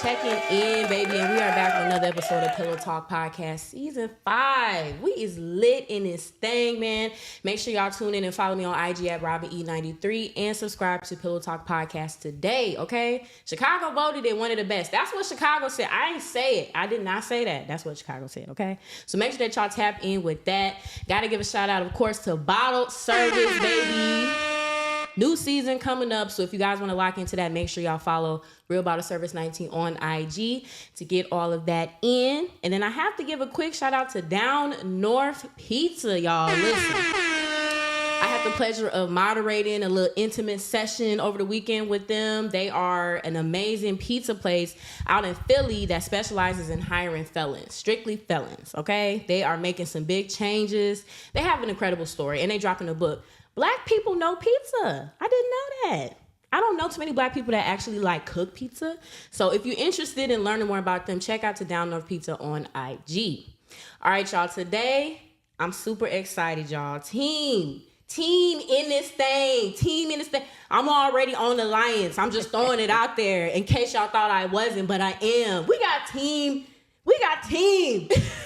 checking in, baby, and we are back with another episode of Pillow Talk Podcast Season 5. We is lit in this thing, man. Make sure y'all tune in and follow me on IG at RobinE93 and subscribe to Pillow Talk Podcast today, okay? Chicago voted it one of the best. That's what Chicago said. I ain't say it. I did not say that. That's what Chicago said, okay? So make sure that y'all tap in with that. Gotta give a shout out, of course, to Bottled Service, baby. New season coming up, so if you guys want to lock into that, make sure y'all follow Real Bottle Service 19 on IG to get all of that in. And then I have to give a quick shout out to Down North Pizza, y'all. Listen, I had the pleasure of moderating a little intimate session over the weekend with them. They are an amazing pizza place out in Philly that specializes in hiring felons, strictly felons, okay? They are making some big changes. They have an incredible story, and they dropping a book. Black people know pizza. I didn't know that. I don't know too many black people that actually like cook pizza. So if you're interested in learning more about them, check out to Down North Pizza on IG. All right, y'all. Today, I'm super excited, y'all. Team in this thing. I'm already on the alliance. I'm just throwing it out there in case y'all thought I wasn't, but I am. We got team.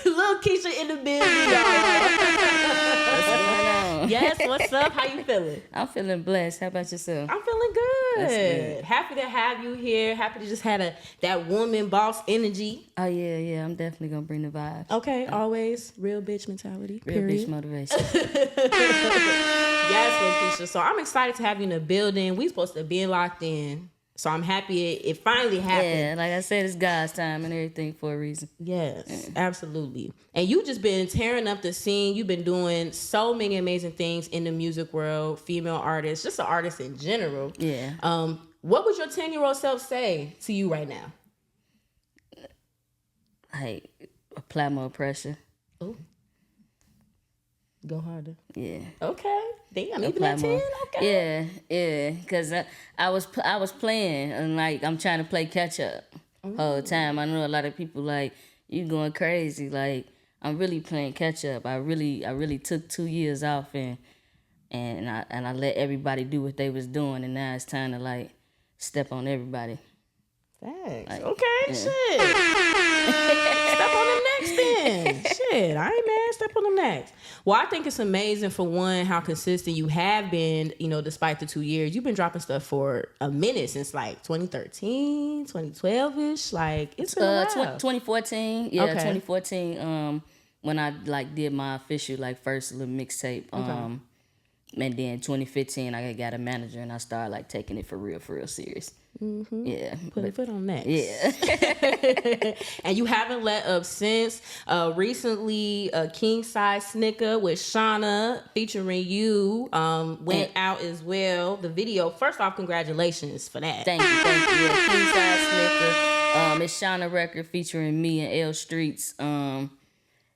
Lil Keisha in the building, y'all. What's going on? Yes, what's up? How you feeling? I'm feeling blessed. How about yourself? I'm feeling good. That's good. Happy to have you here. Happy to just have that woman boss energy. Oh, yeah. I'm definitely going to bring the vibes. Okay, always real bitch mentality. Real period. bitch motivation. Yes, Lil Keisha. So I'm excited to have you in the building. We supposed to be locked in. So I'm happy it finally happened. Yeah, like I said, it's God's time and everything for a reason. Yes, absolutely. And you just been tearing up the scene. You've been doing so many amazing things in the music world, female artists, just an artist in general. Yeah. What would your 10-year-old self say to you right now? Like, apply more pressure. Ooh. Go harder. Yeah. Okay. Damn, even at 10? Okay. Yeah. Because I was playing and like I'm trying to play catch up whole time. I know a lot of people like you going crazy. Like I'm really playing catch up. I really took 2 years off and I let everybody do what they was doing, and now it's time to like step on everybody. Thanks. Like, okay. yeah. Shit. Step on them next then. Shit. I ain't mad. Step on them next. Well, I think it's amazing, for one, how consistent you have been, despite the 2 years. You've been dropping stuff for a minute, since like 2013, 2012-ish. Like, it's been a while. 2014. Yeah, okay. 2014, when I like did my official like first little mixtape. Okay. And then 2015, I got a manager and I started like taking it for real serious. Mm-hmm. Yeah. Put it on next. Yeah. And you haven't let up since. Recently, King Size Snicka with Shawnna featuring you went out as well. The video, first off, congratulations for that. Thank you. Yeah, King Size Snicka. It's Shawnna record featuring me and L Streetz.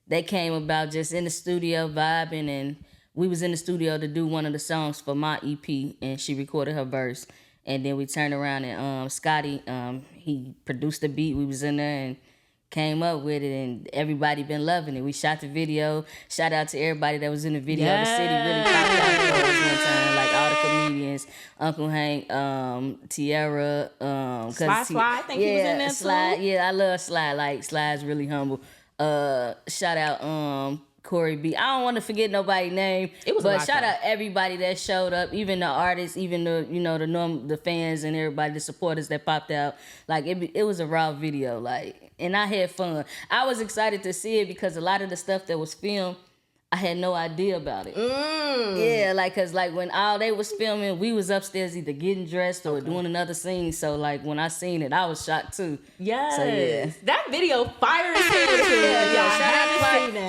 They came about just in the studio vibing, and we was in the studio to do one of the songs for my EP, and she recorded her verse. And then we turned around and Scotty, he produced the beat. We was in there and came up with it, and everybody been loving it. We shot the video. Shout out to everybody that was in the video. Yes. The city really popped out for us one time. Like all the comedians, Uncle Hank, Tierra, Slide, I think he was in there Slide, too. Yeah, I love Slide. Like Slide's really humble. Shout out Corey B. I don't want to forget nobody's name, but shout out everybody that showed up, even the artists, even the the fans and everybody, the supporters that popped out. Like it was a raw video, like, and I had fun. I was excited to see it because a lot of the stuff that was filmed, I had no idea about it. Yeah, like, cause like when all they was filming, we was upstairs either getting dressed or doing another scene. So like when I seen it, I was shocked too. Yes. So yeah, that video fire as hell.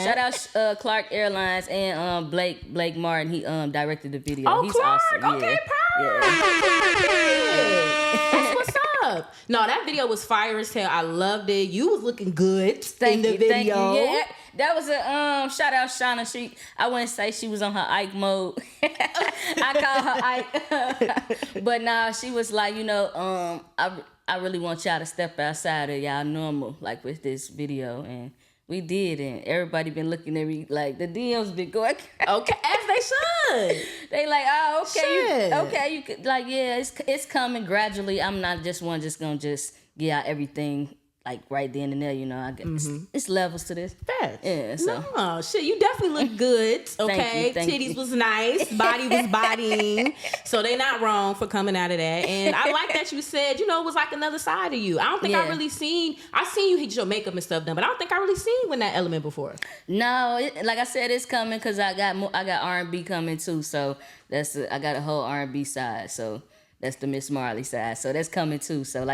Shout out Clark Airlines and Blake Martin. He directed the video. Oh, He's Clark. awesome. Okay, That's what's up. No, that video was fire as hell. I loved it. You was looking good in the video. Thank you. Yeah, that was a shout out Shawnna. I wouldn't say she was on her Ike mode. I call her Ike. But nah, she was like, I really want y'all to step outside of y'all normal, like with this video, and We did, and everybody been looking at me like the DMs been going. Okay, as they should. They like, oh, okay, Shit. you could like, yeah, it's coming gradually. I'm not just gonna get out everything like right then and there. You know, I guess it's levels to this. Facts. Yeah, so No, shit, you definitely look good. Okay, Thank titties you. was nice, body was bodying, so they not wrong for coming out of that. And I like that you said, you know, it was like another side of you. I don't think I Yeah. really seen. I seen you get your makeup and stuff done, but I don't think I really seen when that element before. no, like I said, it's coming because I got R&B coming too. So I got a whole R&B side. So. That's the Miss Marley side. So that's coming too. So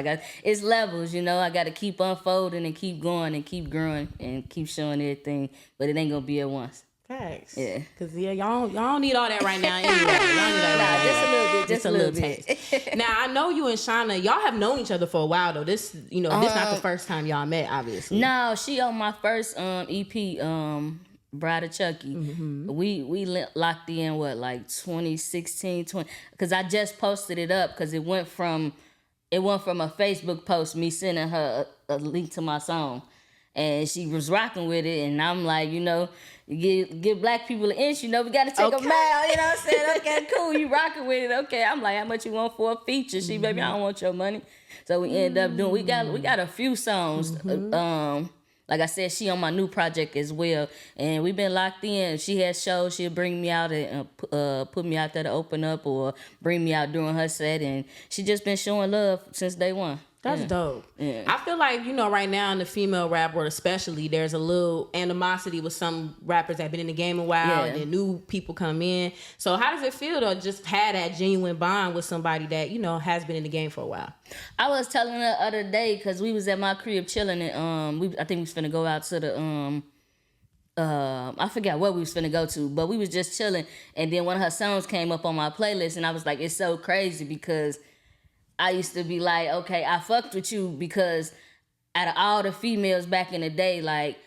it's levels, you know. I got to keep unfolding and keep going and keep growing and keep showing everything. But it ain't going to be at once. Facts. Yeah. Cause y'all don't need all that right now anyway. Y'all need that Just a little bit. Just a little bit. taste. Now I know you and Shawnna, y'all have known each other for a while though. This not the first time y'all met, obviously. No, she on my first EP, Bride of Chucky. We locked in like 2016, because I just posted it up because it went from a Facebook post, me sending her a link to my song, and she was rocking with it, and I'm like, you know, give black people an inch, you know, we got to take a mile, you know what I'm saying? Okay, cool, you rocking with it, okay. I'm like, how much you want for a feature? She, baby, I don't want your money. So we end up doing, we got a few songs, like I said, she on my new project as well, and we've been locked in. She has shows. She'll bring me out and put me out there to open up, or bring me out during her set, and she just been showing love since day one. That's dope. Yeah. I feel like, you know, right now in the female rap world especially, there's a little animosity with some rappers that have been in the game a while, and then new people come in. So how does it feel to just have that genuine bond with somebody that, you know, has been in the game for a while? I was telling her the other day, because we was at my crib chilling, and I think we was finna go out to the I forgot what we was finna go to, but we was just chilling, and then one of her songs came up on my playlist, and I was like, it's so crazy because I used to be like, okay, I fucked with you because out of all the females back in the day, like,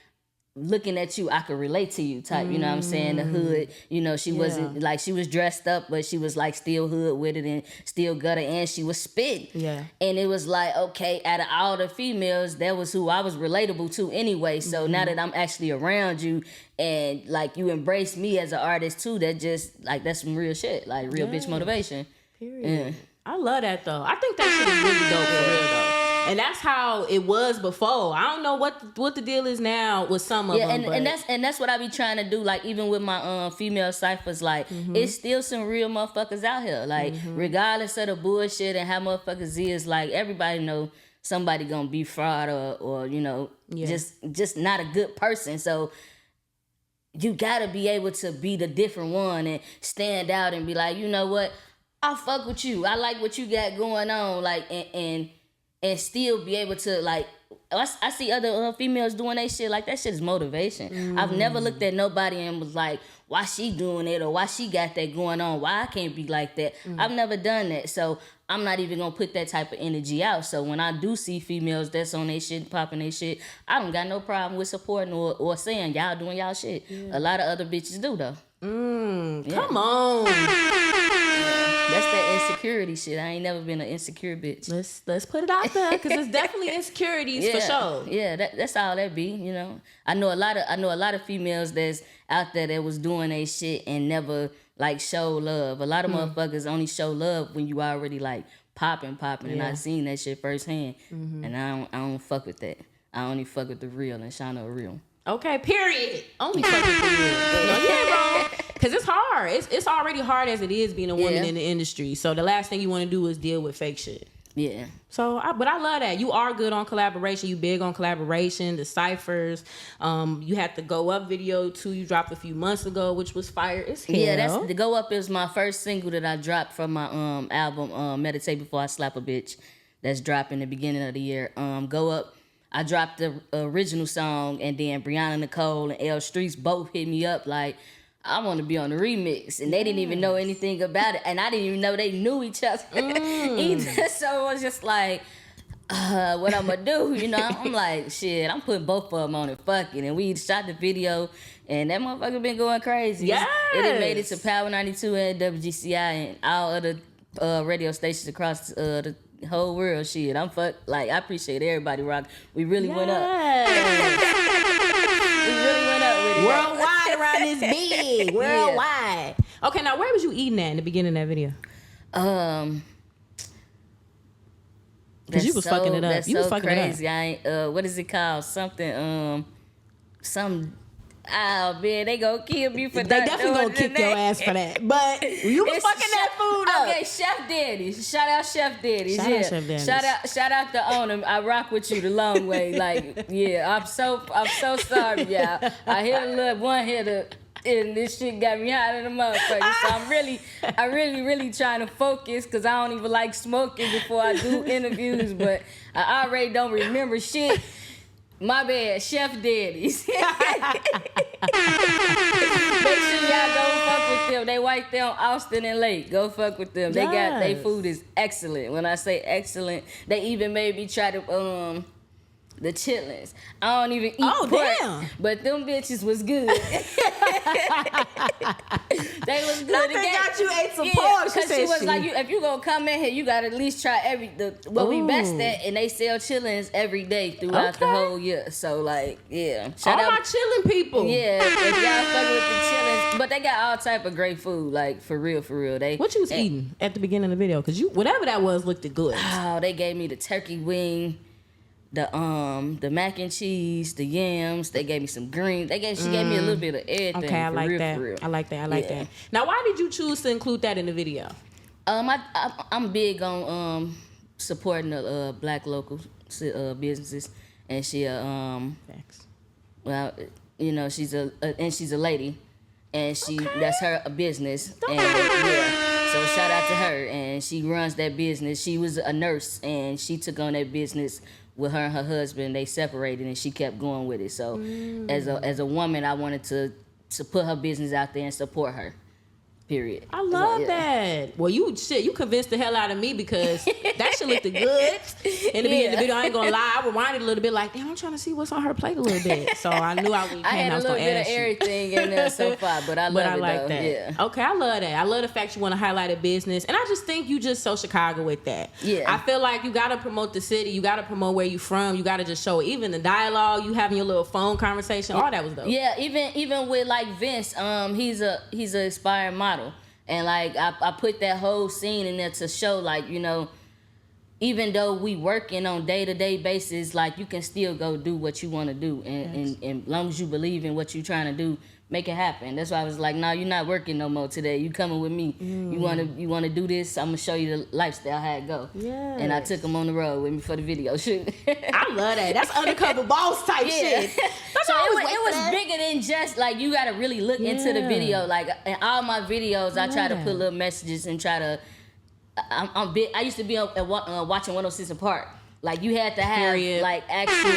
looking at you, I could relate to you type, you know what I'm saying? The hood, you know, she wasn't, like, she was dressed up, but she was, like, still hood with it and still gutter, and she was spit. Yeah. And it was like, okay, out of all the females, that was who I was relatable to anyway. So now that I'm actually around you and, like, you embrace me as an artist too, that just, like, that's some real shit, like, real bitch motivation. Period. Yeah. I love that though. I think that shit is really dope for real though. And that's how it was before. I don't know what the deal is now with some of them. And that's what I be trying to do. Like even with my female ciphers, like it's still some real motherfuckers out here. Like regardless of the bullshit and how motherfuckers is, like everybody know somebody gonna be fraud or you know just not a good person. So you gotta be able to be the different one and stand out and be like, you know what, I fuck with you. I like what you got going on. Like and still be able to like. I see other females doing that shit. Like that shit is motivation. I've never looked at nobody and was like, why she doing it or why she got that going on? Why I can't be like that? I've never done that. So I'm not even gonna put that type of energy out. So when I do see females that's on their shit, popping their shit, I don't got no problem with supporting or saying y'all doing y'all shit. A lot of other bitches do though. Come on. That's that insecurity shit. I ain't never been an insecure bitch. Let's put it out there because it's definitely insecurities for sure. Yeah, that's all that be. You know, I know a lot of females that's out there that was doing they shit and never like show love. A lot of motherfuckers only show love when you already like popping, and I seen that shit firsthand. And I don't fuck with that. I only fuck with the real, and Shawnna a real. Okay, period. Only fucking period. No, you ain't wrong. Because it's hard. It's already hard as it is being a woman in the industry. So the last thing you want to do is deal with fake shit. Yeah. So, but I love that. You are good on collaboration. You big on collaboration, the ciphers. You had the Go Up video, too. You dropped a few months ago, which was fire as hell. Yeah, the Go Up is my first single that I dropped from my album, Meditate Before I Slap a Bitch. That's dropping the beginning of the year. Go Up. I dropped the original song, and then Brianna Nicole and L Streetz both hit me up like, I want to be on the remix. And they didn't even know anything about it. And I didn't even know they knew each other either. So it was just like, what I'm going to do? You know, I'm like, shit, I'm putting both of them on it. Fuck it. And we shot the video, and that motherfucker been going crazy. Yes. It had made it to Power 92 and WGCI and all other radio stations across the whole world. Shit, I appreciate everybody rock. We really went up. really went up with it. Worldwide around this big. Worldwide. Yeah. Okay, now where was you eating at in the beginning of that video? Because you was fucking it up. That's you was so fucking crazy. it up. I ain't, what is it called? Something, oh man, they gonna kill me for that. They definitely gonna kick your ass for that. But you was fucking that food up. Okay, Chef Daddy's. Shout out Chef Daddy's. Shout out Chef Daddy's. Shout out the owner. I rock with you the long way. Like, yeah, I'm so sorry, y'all. I hit a little one hitter. And this shit got me hot in the motherfucker. So I'm really trying to focus because I don't even like smoking before I do interviews. But I already don't remember shit. My bad, Chef Daddy's. Make sure y'all go fuck with them. They right there on Austin and Lake. Go fuck with them. Yes. They food is excellent. When I say excellent, they even made me try to the chitlins. I don't even eat pork, damn. but them bitches was good. They was good. Nothing got you ate some pork. Because she was like, if you gonna come in here, you gotta at least try what we best at, and they sell chitlins every day throughout the whole year. So like, yeah. Shout out my chillin' people. Yeah, if y'all fuck with the chitlins, but they got all type of great food, like for real. What you was eating at the beginning of the video? Because whatever that was looked good. Oh, they gave me the turkey wing. The mac and cheese, the yams. They gave me some greens. She gave me a little bit of everything. Okay, I like that. For real. I like that. Now, why did you choose to include that in the video? I'm big on supporting the black local businesses, and she Facts. well, you know, she's a lady, and that's her business, and yeah. So shout out to her, and she runs that business. She was a nurse, and she took on that business with her and her husband. They separated, and she kept going with it. So as a woman, I wanted to put her business out there and support her. Period. I love that. Well, you convinced the hell out of me because that shit looked good in the beginning of the video. I ain't gonna lie, I rewinded a little bit like, damn, I'm trying to see what's on her plate a little bit. So I knew I had a little bit of everything in there so far, but I love it like though. that. Yeah. Okay, I love that. I love the fact you want to highlight a business, and I just think you just so Chicago with that. Yeah. I feel like you gotta promote the city. You gotta promote where you from. You gotta just show even the dialogue. You having your little phone conversation. All that was dope. Yeah. Even with like Vince, he's an aspiring model. And like I put that whole scene in there to show, like, you know, even though we working on day-to-day basis, like you can still go do what you want to do, and as long as you believe in what you're trying to do, make it happen. That's why I was like, no, you're not working no more today. You coming with me. You wanna do this? I'm gonna show you the lifestyle how it go. Yes. And I took him on the road with me for the video shoot. I love that. That's undercover boss type shit. So it was bigger than just like you gotta really look into the video. Like in all my videos, I try to put little messages and try to. I'm big. I used to be watching 106 in Park. Like you had to have like actual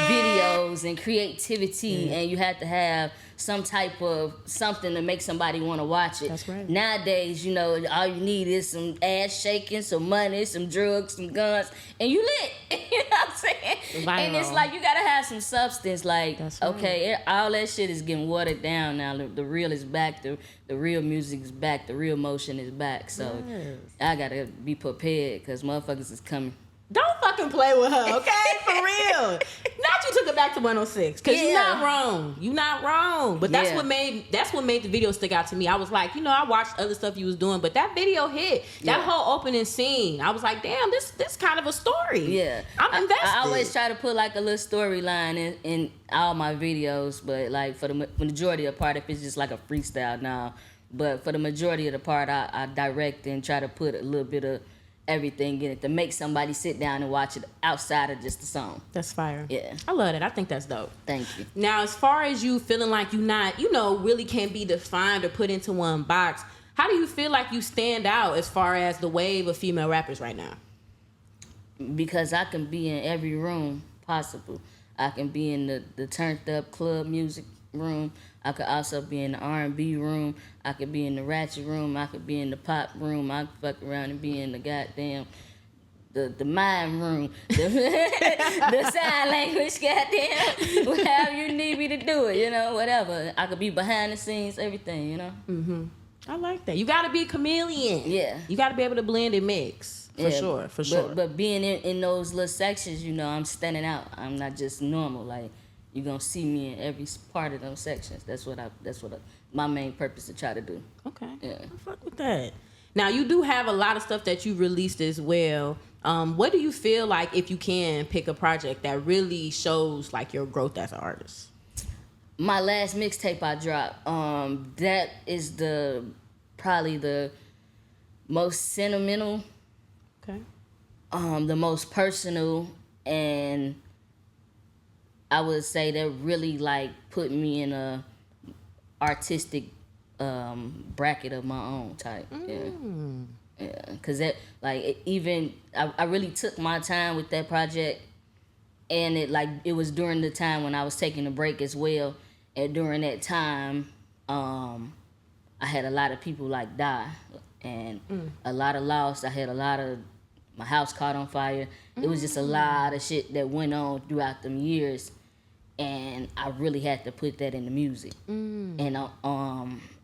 videos and creativity, and you had to have some type of something to make somebody want to watch it. That's right. Nowadays, you know, all you need is some ass shaking, some money, some drugs, some guns, and you lit. You know what I'm saying? Viral. And it's like you gotta have some substance. Like, that's right. Okay, all that shit is getting watered down now. The real is back. The real music is back. The real motion is back. So I gotta be prepared because motherfuckers is coming. Don't fucking play with her, okay? For real. Not you took it back to 106, because you're not wrong. You're not wrong. But that's what made the video stick out to me. I was like, you know, I watched other stuff you was doing, but that video hit. That whole opening scene, I was like, damn, this kind of a story. Yeah. I'm invested. I always try to put like a little storyline in all my videos, but like for the majority of the part, if it's just like a freestyle now, but for the majority of the part, I direct and try to put a little bit of everything in it to make somebody sit down and watch it outside of just the song. That's fire. Yeah. I love it. I think that's dope. Thank you. Now, as far as you feeling like you not, you know, really can't be defined or put into one box, how do you feel like you stand out as far as the wave of female rappers right now? Because I can be in every room possible. I can be in the turned up club music room. I could also be in the R&B room. I could be in the ratchet room. I could be in the pop room. I could fuck around and be in the goddamn the mime room, the sign language, goddamn, whatever you need me to do it, you know, whatever. I could be behind the scenes, everything, you know. Mm-hmm. I like that. You got to be a chameleon. Yeah. You got to be able to blend and mix. For sure. But being in those little sections, you know, I'm standing out. I'm not just normal. Like, you're gonna see me in every part of those sections. My main purpose to try to do. Okay. Yeah. I fuck with that. Now you do have a lot of stuff that you released as well. What do you feel like, if you can pick a project that really shows like your growth as an artist? My last mixtape I dropped, that is probably the most sentimental, Okay. the most personal, and I would say that really like put me in a artistic bracket of my own type. Yeah, cause that I really took my time with that project, and it was during the time when I was taking a break as well, and during that time, I had a lot of people like die, and a lot of loss. I had my house caught on fire. It was just a lot of shit that went on throughout them years, and I really had to put that in the music. And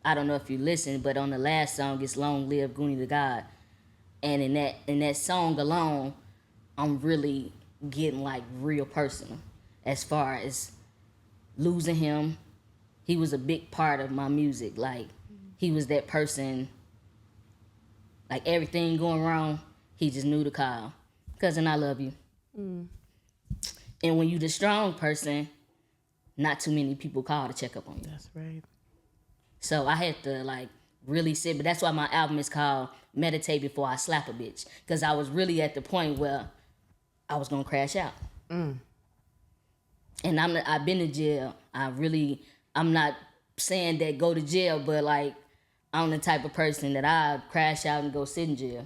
I don't know if you listened, but on the last song, it's "Long Live Goonie the God," and in that song alone, I'm really getting like real personal as far as losing him. He was a big part of my music. Like, he was that person. Like, everything going wrong, he just knew to call. Cousin, I love you. And when you the strong person, not too many people call to check up on you. That's right. So I had to like really sit, but that's why my album is called Meditate Before I Slap a Bitch. Because I was really at the point where I was gonna crash out. And I've been to jail. I'm not saying that go to jail, but like, I'm the type of person that I crash out and go sit in jail.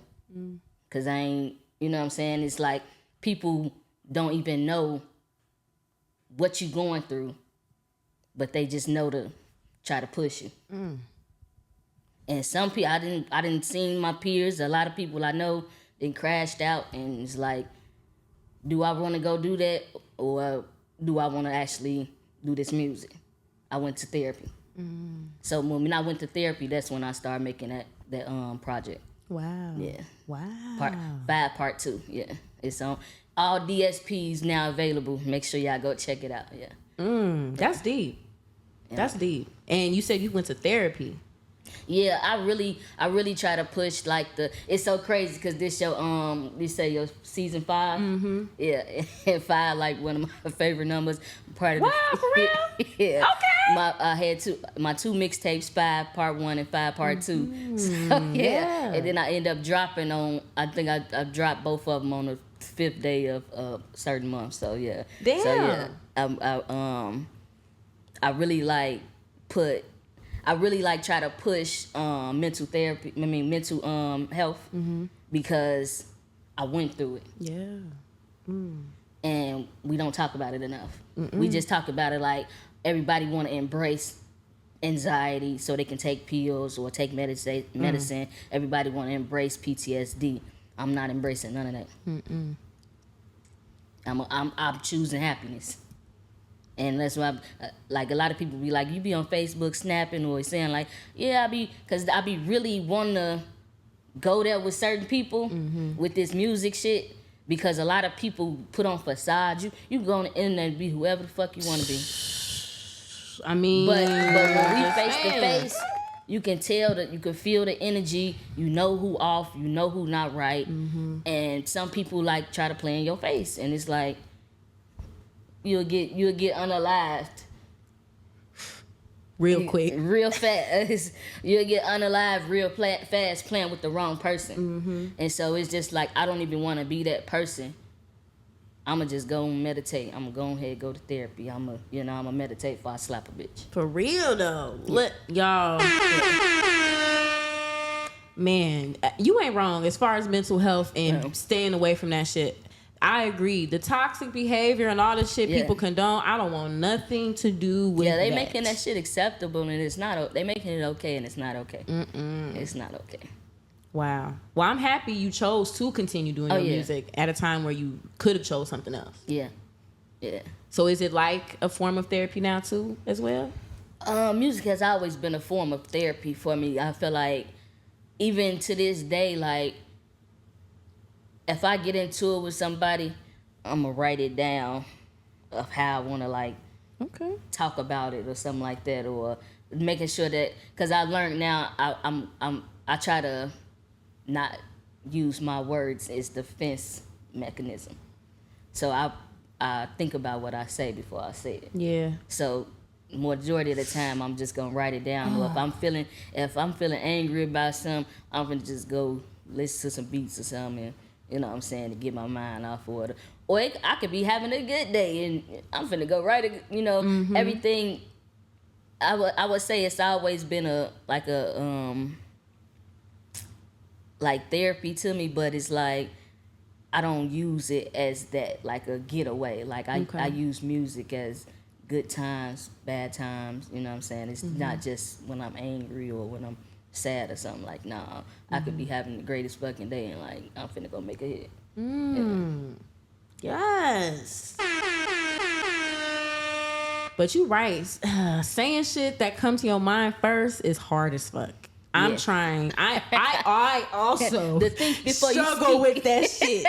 Cause I ain't, you know what I'm saying? It's like people don't even know what you going through, but they just know to try to push you. And some people, I didn't see my peers, a lot of people I know, then crashed out, and it's like, do I want to go do that, or do I want to actually do this music? I went to therapy. So when I went to therapy, that's when I started making that project. Wow. Yeah. Wow. Part 2. Yeah. It's on all DSPs now available. Make sure y'all go check it out. Yeah. That's deep. Yeah. That's deep. And you said you went to therapy. Yeah, I really try to push like it's so crazy because this show, this say your season 5. Yeah, and 5 like one of my favorite numbers. Part of for real? Yeah. Okay. I had my 2 mixtapes, 5 part 1 and 5 part 2. So yeah, and then I end up dropping on. I think I dropped both of them on the 5th day of a certain month. So yeah. Damn. So yeah, I really like try to push mental therapy. Mental health because I went through it. Yeah. And we don't talk about it enough. We just talk about it like everybody want to embrace anxiety so they can take pills or take medicine. Everybody want to embrace PTSD. I'm not embracing none of that. I'm choosing happiness. And that's why, like, a lot of people be like, you be on Facebook snapping or saying like, yeah, because I be really wanting to go there with certain people with this music shit, because a lot of people put on facades. You go on the internet and be whoever the fuck you want to be. I mean, but when we face to face, you can tell that, you can feel the energy. You know who off, you know who not right, and some people like try to play in your face, and it's like, you'll get unalived real quick, real fast. You'll get unalived real fast playing with the wrong person. And so it's just like, I don't even want to be that person. I'ma just go and meditate. I'ma go ahead, go to therapy. I'ma meditate before I slap a bitch. For real though. Look, y'all. Man, you ain't wrong as far as mental health and staying away from that shit. I agree. The toxic behavior and all the shit people condone, I don't want nothing to do with that. Yeah, they making that shit acceptable, and it's not. They making it okay, and it's not okay. It's not okay. Wow. Well, I'm happy you chose to continue doing your music at a time where you could have chose something else. Yeah. So is it like a form of therapy now too, as well? Music has always been a form of therapy for me. I feel like even to this day, like, if I get into it with somebody, I'm gonna write it down of how I wanna, like, talk about it or something like that, or making sure that, because I learned now, I try to not use my words as defense mechanism. So I think about what I say before I say it. Yeah. So majority of the time, I'm just gonna write it down. Or if I'm feeling angry about something, I'm gonna just go listen to some beats or something. And, you know what I'm saying, to get my mind off order. Or I could be having a good day and I'm finna go write it. You know, everything. I would say it's always been like therapy to me, but it's like I don't use it as that, like a getaway. Like I use music as good times, bad times, you know what I'm saying? It's not just when I'm angry or when I'm sad or something. Like, nah, I could be having the greatest fucking day and like, I'm finna go make a hit. Yes. But you right. Saying shit that comes to your mind first is hard as fuck. I'm trying. I also to think before struggle you with that shit.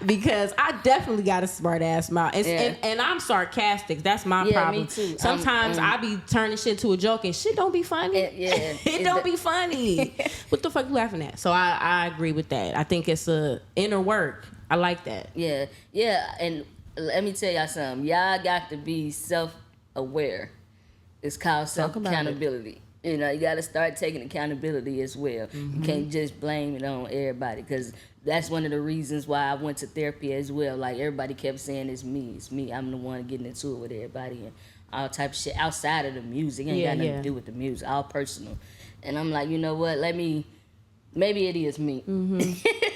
Because I definitely got a smart ass mouth. And I'm sarcastic. That's my problem. Me too. Sometimes I be turning shit to a joke and shit don't be funny. It don't be funny. What the fuck you laughing at? So I agree with that. I think it's a inner work. I like that. Yeah. And let me tell y'all something. Y'all got to be self-aware. It's called self-accountability. You know, you got to start taking accountability as well. You can't just blame it on everybody, because that's one of the reasons why I went to therapy as well. Like, everybody kept saying it's me. I'm the one getting into it with everybody and all type of shit outside of the music. It ain't got nothing to do with the music, all personal. And I'm like, you know what? Maybe it is me.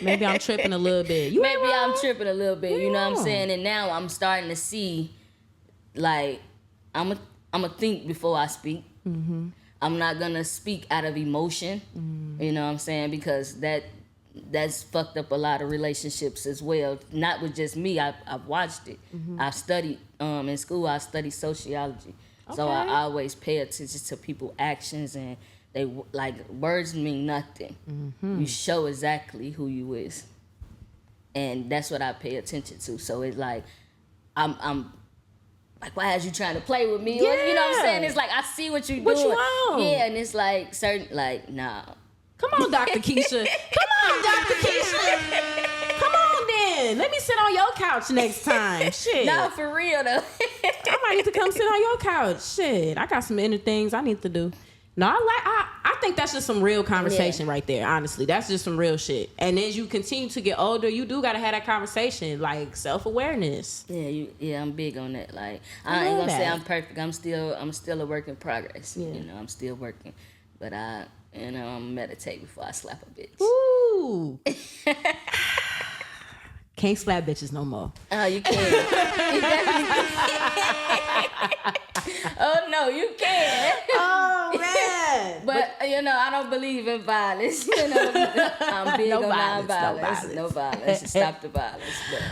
Maybe I'm tripping a little bit. I'm tripping a little bit. You know what I'm saying? And now I'm starting to see, like, I'm a think before I speak. I'm not gonna speak out of emotion. You know what I'm saying? Because that's fucked up a lot of relationships as well. Not with just me. I've watched it. I studied in school. I studied sociology, so I always pay attention to people's actions, and they like words mean nothing. You show exactly who you is, and that's what I pay attention to. So it's like I'm like, why is you trying to play with me? Yeah. You know what I'm saying? It's like, I see what you're doing. You on? Yeah, and it's like certain, like, nah. Come on, Dr. Keisha. Come on, Dr. Keisha. Come on then. Let me sit on your couch next time. Shit. No, for real though. I might need to come sit on your couch. Shit. I got some inner things I need to do. No, I think that's just some real conversation right there, honestly. That's just some real shit. And as you continue to get older, you do gotta have that conversation, like self-awareness. Yeah, I'm big on that. Like, I ain't gonna say I'm perfect. I'm still a work in progress. Yeah. You know, I'm still working. But I'm meditate before I slap a bitch. Ooh. Can't slap bitches no more. Oh, you can. You definitely can. Oh no, you can. Oh man. But you know, I don't believe in violence. You know, I'm big on non-violence. No violence. Stop the violence.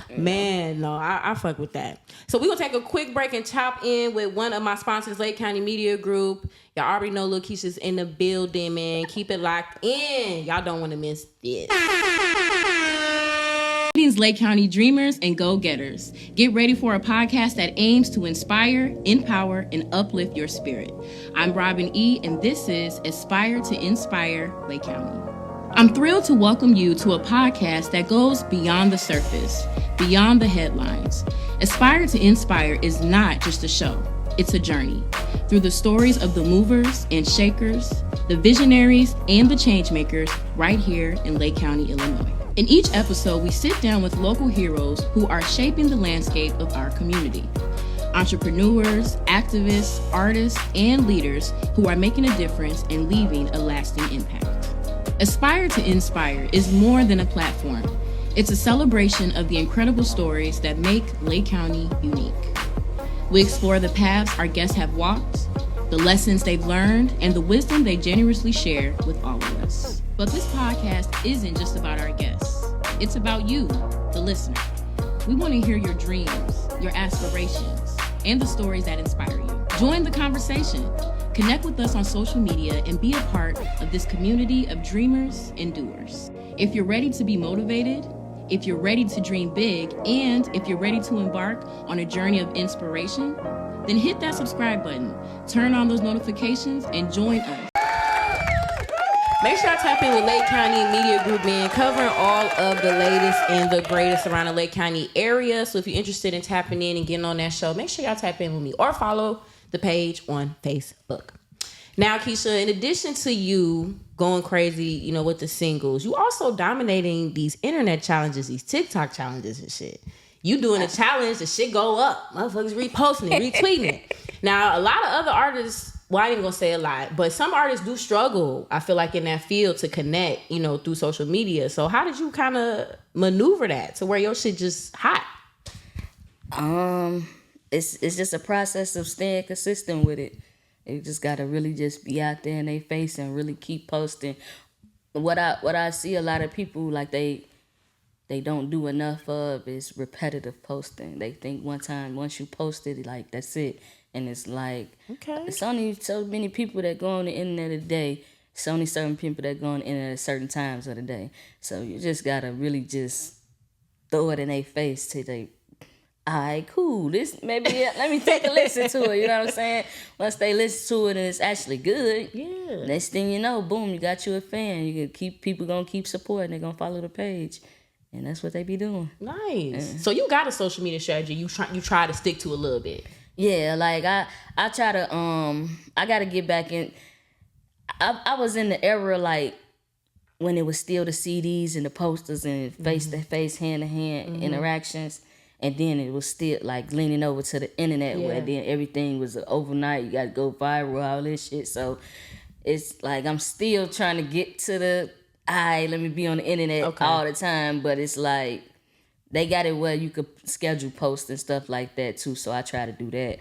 But, man, no, I fuck with that. So we're gonna take a quick break and chop in with one of my sponsors, Lake County Media Group. Y'all already know Lil Keisha's in the building, man. Keep it locked in. Y'all don't want to miss this. Greetings, Lake County dreamers and go-getters. Get ready for a podcast that aims to inspire, empower, and uplift your spirit. I'm Robin E., and this is Aspire to Inspire Lake County. I'm thrilled to welcome you to a podcast that goes beyond the surface, beyond the headlines. Aspire to Inspire is not just a show. It's a journey through the stories of the movers and shakers, the visionaries, and the changemakers right here in Lake County, Illinois. In each episode, we sit down with local heroes who are shaping the landscape of our community. Entrepreneurs, activists, artists, and leaders who are making a difference and leaving a lasting impact. Aspire to Inspire is more than a platform. It's a celebration of the incredible stories that make Lake County unique. We explore the paths our guests have walked, the lessons they've learned, and the wisdom they generously share with all of us. But this podcast isn't just about our guests. It's about you, the listener. We want to hear your dreams, your aspirations, and the stories that inspire you. Join the conversation. Connect with us on social media and be a part of this community of dreamers and doers. If you're ready to be motivated, If you're ready to dream big, and if you're ready to embark on a journey of inspiration, then hit that subscribe button, turn on those notifications, and join us. Make sure I tap in with Lake County Media Group, man, covering all of the latest and the greatest around the Lake County area. So if you're interested in tapping in and getting on that show, make sure y'all tap in with me or follow the page on Facebook. Now, Keisha, in addition to you going crazy, you know, with the singles, you also dominating these internet challenges, these TikTok challenges and shit. You doing a challenge, the shit go up. Motherfuckers reposting it, retweeting it. Now, a lot of other artists, well, I ain't gonna say a lot, but some artists do struggle, I feel like, in that field to connect, you know, through social media. So how did you kind of maneuver that to where your shit just hot? It's just a process of staying consistent with it. You just gotta really just be out there in their face and really keep posting. What I see a lot of people, like, they don't do enough of is repetitive posting. They think one time, once you post it, like, that's it. And it's like, okay, it's only so many people that go on the internet a day. It's only certain people that go on the internet at certain times of the day. So you just gotta really just throw it in their face till they, all right, cool. This maybe let me take a listen to it. You know what I'm saying? Once they listen to it and it's actually good, yeah. Next thing you know, boom, you got you a fan. You can people gonna keep supporting. They're gonna follow the page, and that's what they be doing. Nice. Yeah. So you got a social media strategy. You try to stick to a little bit. Yeah, like I try to I gotta get back in. I was in the era like when it was still the CDs and the posters and face to face, hand to hand interactions, and then it was still like leaning over to the internet where then everything was overnight. You gotta go viral, all this shit. So it's like I'm still trying to get to the let me be on the internet all the time, but it's like they got it where you could schedule posts and stuff like that too, so I try to do that.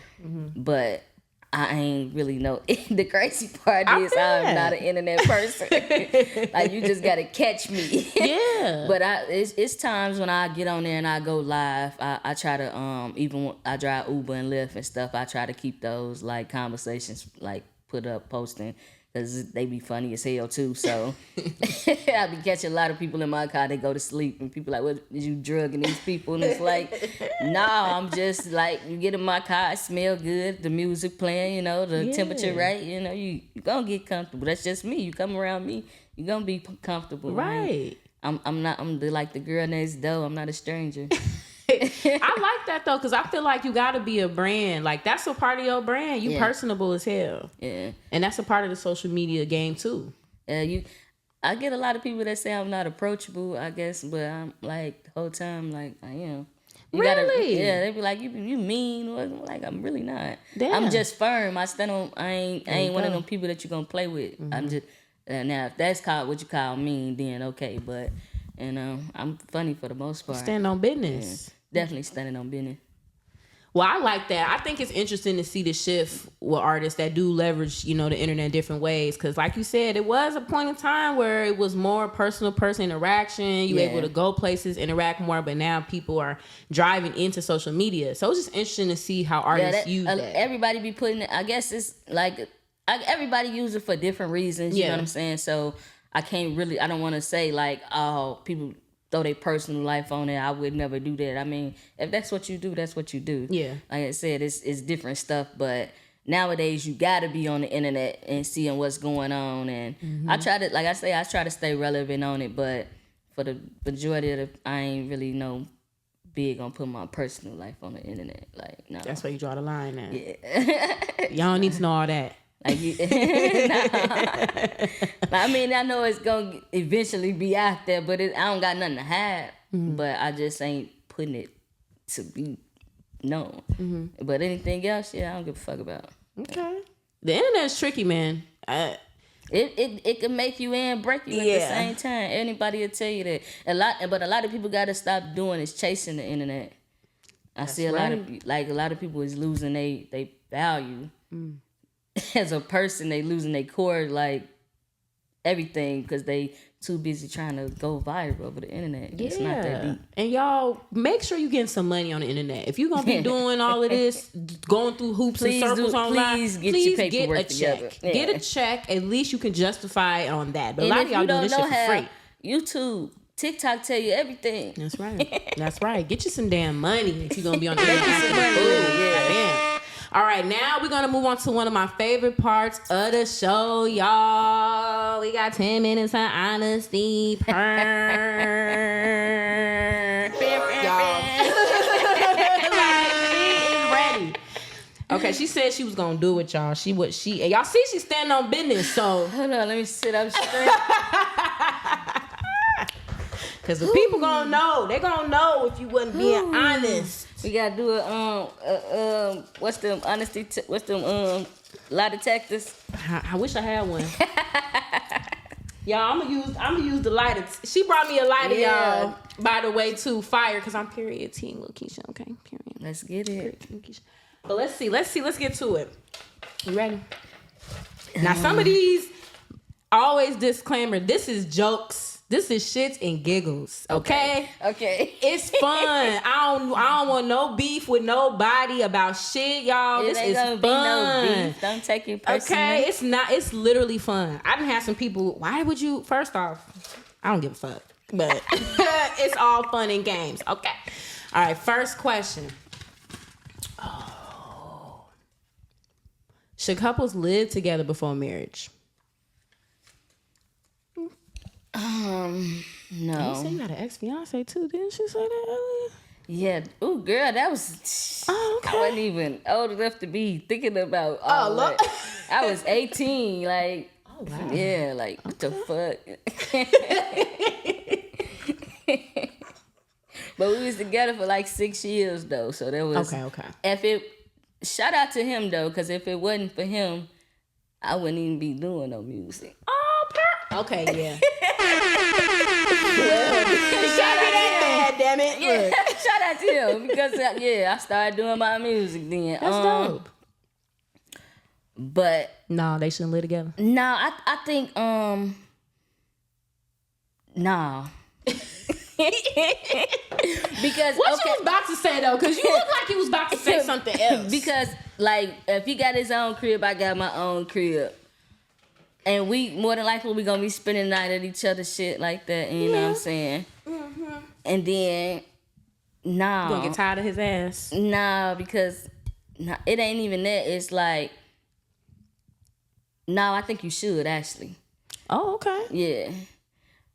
But I ain't really know. The crazy part is I'm not an internet person. Like, you just gotta catch me. Yeah. But it's times when I get on there and I go live. I try to even when I drive Uber and Lyft and stuff, I try to keep those like conversations like put up posting. Because they be funny as hell, too. So I be catching a lot of people in my car. They go to sleep. And people like, what, is you drugging these people? And it's like, nah, I'm just like, you get in my car, it smell good. The music playing, you know, the temperature right. You know, you going to get comfortable. That's just me. You come around me, you going to be comfortable. Right. I'm like the girl next door. I'm not a stranger. I like that though, because I feel like you gotta be a brand. Like, that's a part of your brand. You personable as hell. Yeah. And that's a part of the social media game too. Yeah, I get a lot of people that say I'm not approachable, I guess, but I'm like the whole time like I am. Really? They be like, you mean? I'm like, I'm really not. Damn. I'm just firm. I stand on. I ain't one of them people that you're gonna play with. I'm just now if that's called what you call mean, then okay. But I'm funny for the most part. Stand on business. Yeah. Definitely standing on business. Well, I like that. I think it's interesting to see the shift with artists that do leverage, you know, the internet in different ways. Because like you said, it was a point in time where it was more personal person interaction. You were able to go places, interact more. But now people are driving into social media. So it's just interesting to see how artists use that. Everybody be putting it, I guess it's like, everybody use it for different reasons. You know what I'm saying? So I don't want to say like, oh, people throw their personal life on it. I would never do that. I mean, if that's what you do, that's what you do. Yeah. Like I said, it's different stuff, but nowadays you gotta be on the internet and seeing what's going on. And I try to stay relevant on it, but for the majority of I ain't really big on putting my personal life on the internet. Like, no. That's where you draw the line at. Yeah. Y'all don't need to know all that. Like I mean, I know it's gonna eventually be out there, but I don't got nothing to hide. But I just ain't putting it to be known. But anything else, I don't give a fuck about. Okay. The internet's tricky, man. It can make you and break you at the same time. Anybody will tell you that. But a lot of people gotta stop doing is chasing the internet. I see a lot of people is losing they value. As a person, they losing their core, like everything, because they too busy trying to go viral over the internet. It's not that deep. And y'all, make sure you getting some money on the internet. If you're gonna be doing all of this, going through hoops and circles online, please get a check. Yeah. Get a check. At least you can justify it on that. But a lot of y'all doing this shit for free. YouTube TikTok tell you everything. That's right. That's right. Get you some damn money if you're gonna be on the internet. Yeah. Damn. All right, now we're gonna move on to one of my favorite parts of the show, y'all. We got 10 minutes of honesty. Y'all. Like, she is ready. Okay, she said she was gonna do it, y'all. And y'all see she's standing on business, so hold on, let me sit up straight. Cause the people gonna know. They gonna know if you wasn't being honest. We gotta do what's them honesty? What's them lie detectors? I wish I had one. Y'all, I'm gonna use the lighter. She brought me a lighter, y'all. By the way, too, fire, cause I'm period Team Lil Keisha. Okay, period. Let's get it. Period, Keisha. But let's see. Let's get to it. You ready? Now, some of these always disclaimer. This is jokes. This is shits and giggles. Okay. It's fun. I don't want no beef with nobody about shit, y'all. This is fun. Be no beef. Don't take it personally. Okay, it's not. It's literally fun. I done had some people. Why would you? First off, I don't give a fuck. But it's all fun and games. Okay. All right. First question. Oh. Should couples live together before marriage? No. You say you got an ex-fiance too, didn't she say that earlier? Yeah. Ooh, girl, that was... Oh, okay. I wasn't even old enough to be thinking about all that. I was 18, like... Oh, wow. Yeah, like, what the fuck? But we was together for like 6 years, though, so there was... Okay. Shout out to him, though, because if it wasn't for him, I wouldn't even be doing no music. Okay, yeah. Shout out to him, damn it. Yeah, shout out to him because I started doing my music then. That's dope. But no, they shouldn't live together. No, I think no. Because what you was about to say though? Because you look like you was about to say something else. Because like if he got his own crib, I got my own crib. And we, more than likely, we gonna be spending the night at each other's shit like that, you know what I'm saying? Mm-hmm. And then, nah. You gonna get tired of his ass? Nah, because it ain't even that. It's like, no, I think you should, actually. Oh, okay. Yeah.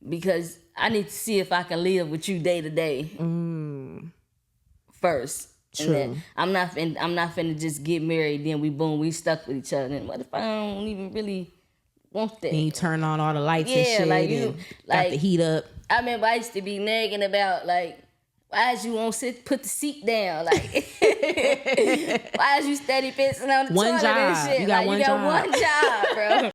Because I need to see if I can live with you day to day. First. True. And I'm not finna just get married, then we stuck with each other. And what if I don't even really... want that. And you turn on all the lights and shit. Like you got the heat up. I remember I used to be nagging about like, why is you won't put the seat down? Like why is you steady pissing on the toilet and shit? You got one job, bro.